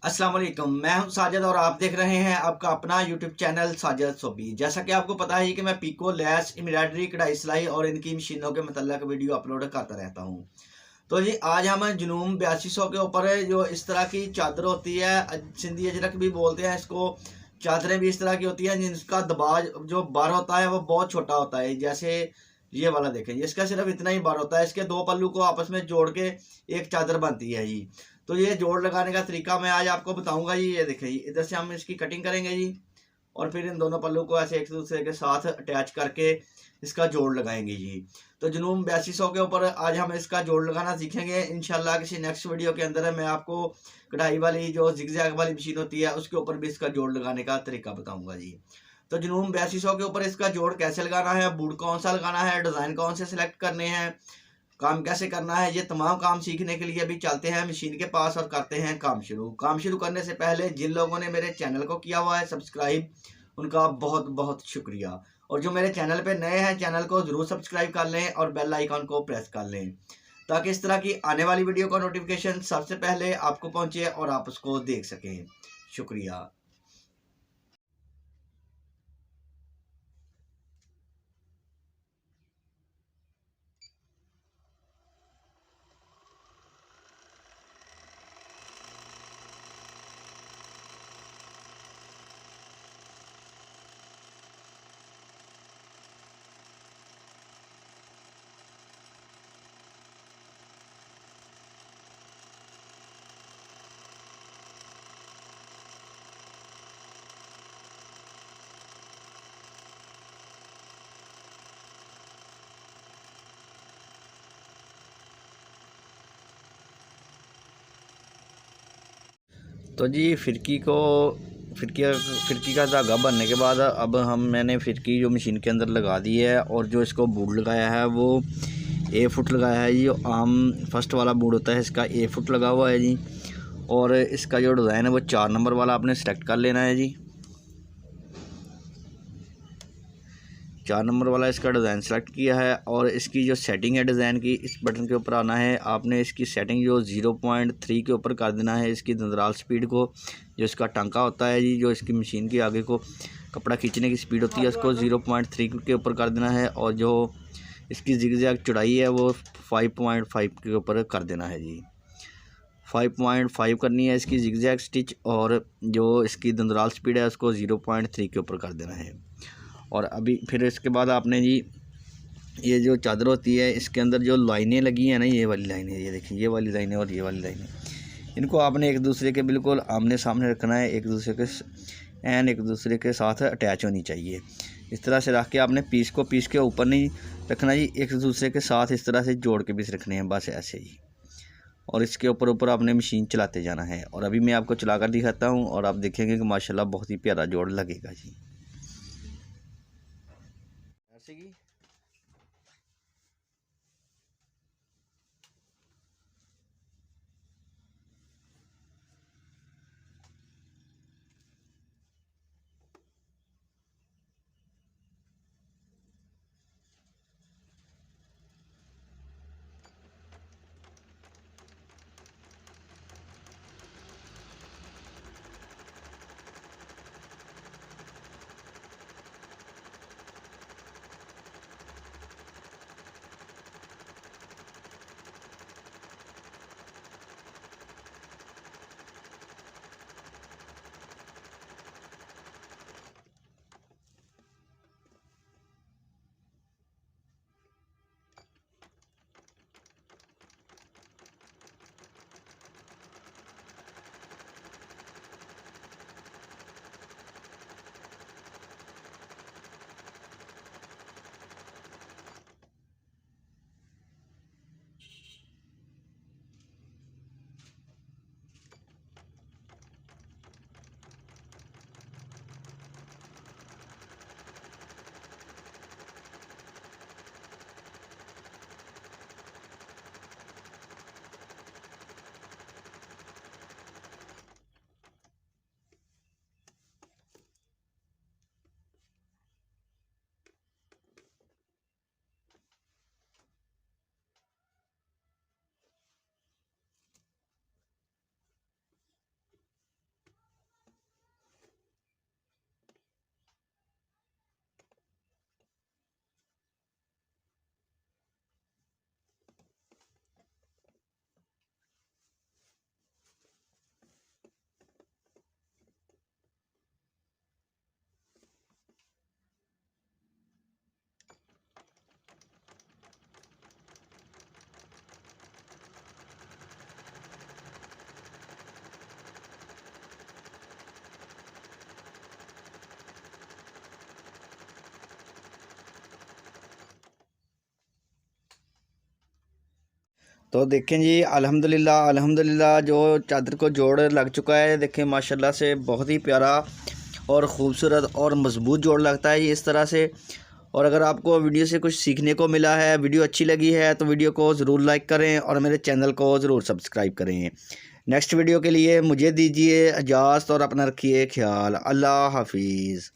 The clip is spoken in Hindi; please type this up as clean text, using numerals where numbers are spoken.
अस्सलाम वालेकुम। मैं हूं साजिद और आप देख रहे हैं आपका अपना यूट्यूब चैनल साजिद सोबी। जैसा कि आपको पता है कि मैं पिको, लैस, एम्ब्रॉयडरी, कढ़ाई सिलाई और इनकी मशीनों के मतलब वीडियो अपलोड करता रहता हूं। तो जी आज हम जुनून 8200 के ऊपर जो इस तरह की चादर होती है, सिंधी अजरक भी बोलते हैं इसको। चादरें भी इस तरह की होती हैं जिसका दबाव जो बार होता है वो बहुत छोटा होता है। जैसे ये वाला देखें, इसका सिर्फ इतना ही बार होता है। इसके दो पल्लू को आपस में जोड़ के एक चादर बनती है जी। तो ये जोड़ लगाने का तरीका मैं आज आपको बताऊंगा जी। ये देखें, इधर से हम इसकी कटिंग करेंगे जी और फिर इन दोनों पल्लू को ऐसे एक दूसरे के साथ अटैच करके इसका जोड़ लगाएंगे जी। तो जुनून 8200 के ऊपर आज हम इसका जोड़ लगाना सीखेंगे इंशाल्लाह। किसी नेक्स्ट वीडियो के अंदर मैं आपको कढ़ाई वाली जो जिगजैग वाली मशीन होती है उसके ऊपर भी इसका जोड़ लगाने का तरीका बताऊंगा जी। तो जुनून 8200 के ऊपर इसका जोड़ कैसे लगाना है, बूट कौन सा लगाना है, डिज़ाइन कौन से सिलेक्ट करने हैं, काम कैसे करना है, ये तमाम काम सीखने के लिए अभी चलते हैं मशीन के पास और करते हैं काम शुरू करने से पहले जिन लोगों ने मेरे चैनल को किया हुआ है सब्सक्राइब, उनका बहुत बहुत शुक्रिया। और जो मेरे चैनल पे नए हैं चैनल को ज़रूर सब्सक्राइब कर लें और बेल आइकन को प्रेस कर लें ताकि इस तरह की आने वाली वीडियो का नोटिफिकेशन सबसे पहले आपको पहुंचे और आप उसको देख सकें। शुक्रिया। तो जी फिरकी का धागा बनने के बाद अब मैंने फिरकी जो मशीन के अंदर लगा दी है और जो इसको बूट लगाया है वो A फुट लगाया है जी। आम फर्स्ट वाला बूट होता है इसका A फुट लगा हुआ है जी। और इसका जो डिज़ाइन है वो 4 नंबर वाला आपने सेलेक्ट कर लेना है जी। 4 नंबर वाला इसका डिज़ाइन सेलेक्ट किया है और इसकी जो सेटिंग है डिज़ाइन की, इस बटन के ऊपर आना है आपने। इसकी सेटिंग जो 0.3 के ऊपर कर देना है। इसकी दंदराल स्पीड को, जो इसका टांका होता है जी, जो इसकी मशीन की आगे को कपड़ा खींचने की स्पीड होती है, उसको 0.3 के ऊपर कर देना है। और जो इसकी जिगजैग चौड़ाई है वो 5.5 के ऊपर कर देना है जी। 5.5 करनी है इसकी जिगजैग स्टिच। और जो इसकी दंदराल स्पीड है उसको 0.3 के ऊपर कर देना है। और अभी फिर इसके बाद आपने जी ये जो चादर होती है इसके अंदर जो लाइनें लगी हैं ना, ये वाली लाइनें, ये देखिए ये वाली लाइनें और ये वाली लाइनें, इनको आपने एक दूसरे के बिल्कुल आमने सामने रखना है। एक दूसरे के साथ अटैच होनी चाहिए। इस तरह से रख के आपने पीस के ऊपर नहीं रखना जी, एक दूसरे के साथ इस तरह से जोड़ के पीस रखने हैं, बस ऐसे ही। और इसके ऊपर आपने मशीन चलाते जाना है। और अभी मैं आपको चला कर दिखाता हूँ और आप देखेंगे कि माशाल्लाह बहुत ही प्यारा जोड़ लगेगा जी। ऐसे की तो देखें जी, अल्हम्दुलिल्लाह अल्हम्दुलिल्लाह जो चादर को जोड़ लग चुका है। देखें माशाल्लाह से बहुत ही प्यारा और ख़ूबसूरत और मज़बूत जोड़ लगता है ये इस तरह से। और अगर आपको वीडियो से कुछ सीखने को मिला है, वीडियो अच्छी लगी है, तो वीडियो को ज़रूर लाइक करें और मेरे चैनल को ज़रूर सब्सक्राइब करें। नेक्स्ट वीडियो के लिए मुझे दीजिए इजाज़त और अपना रखिए ख्याल। अल्लाह हाफिज़।